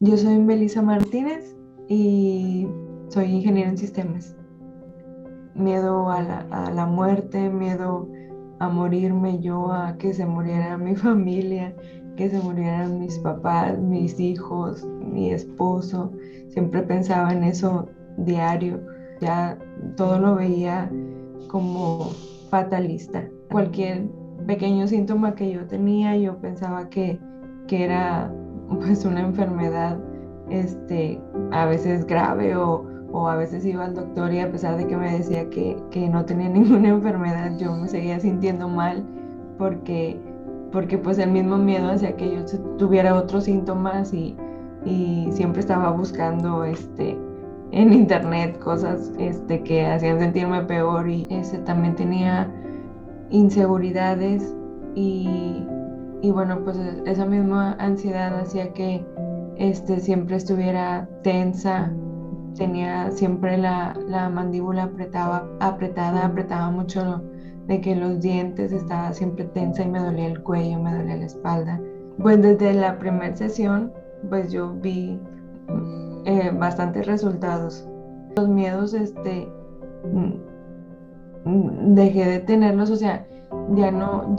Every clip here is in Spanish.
Yo soy Melissa Martínez y soy ingeniero en sistemas. Miedo a la muerte, miedo a morirme yo, a que se muriera mi familia, que se murieran mis papás, mis hijos, mi esposo. Siempre pensaba en eso diario. Ya todo lo veía como fatalista. Cualquier pequeño síntoma que yo tenía, yo pensaba que era pues una enfermedad, este, a veces grave o a veces iba al doctor y a pesar de que me decía que no tenía ninguna enfermedad, yo me seguía sintiendo mal porque, porque pues el mismo miedo hacía que yo tuviera otros síntomas y siempre estaba buscando en internet cosas que hacían sentirme peor y también tenía inseguridades y, y bueno, pues esa misma ansiedad hacía que siempre estuviera tensa, tenía siempre la mandíbula apretaba mucho de que los dientes, estaba siempre tensa y me dolía el cuello, me dolía la espalda. Pues desde la primera sesión, pues yo vi bastantes resultados. Los miedos, mm, dejé de tenerlos, o sea, ya no,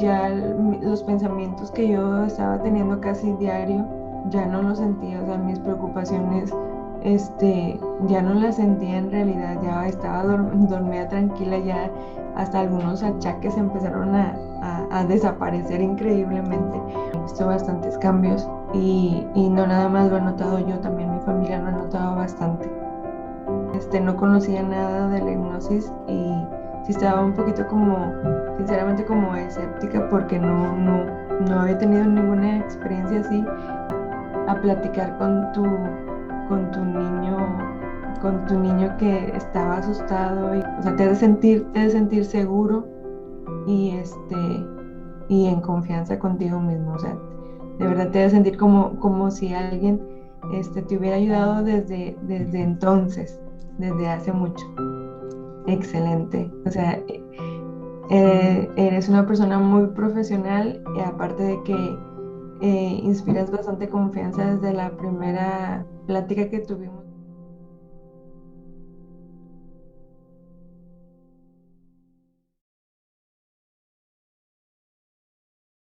los pensamientos que yo estaba teniendo casi diario, ya no los sentía, o sea, mis preocupaciones, ya no las sentía en realidad, ya estaba dormida tranquila, ya hasta algunos achaques empezaron a desaparecer increíblemente. He visto bastantes cambios y no nada más lo he notado yo, también mi familia lo ha notado bastante. No conocía nada de la hipnosis y sí estaba un poquito como, sinceramente, como escéptica porque no había tenido ninguna experiencia así. A platicar con tu niño que estaba asustado y, o sea, te hace sentir seguro y y en confianza contigo mismo, o sea, de verdad te hace sentir como si alguien te hubiera ayudado desde entonces, desde hace mucho. Excelente. O sea, eres una persona muy profesional y aparte de que inspiras bastante confianza desde la primera plática que tuvimos.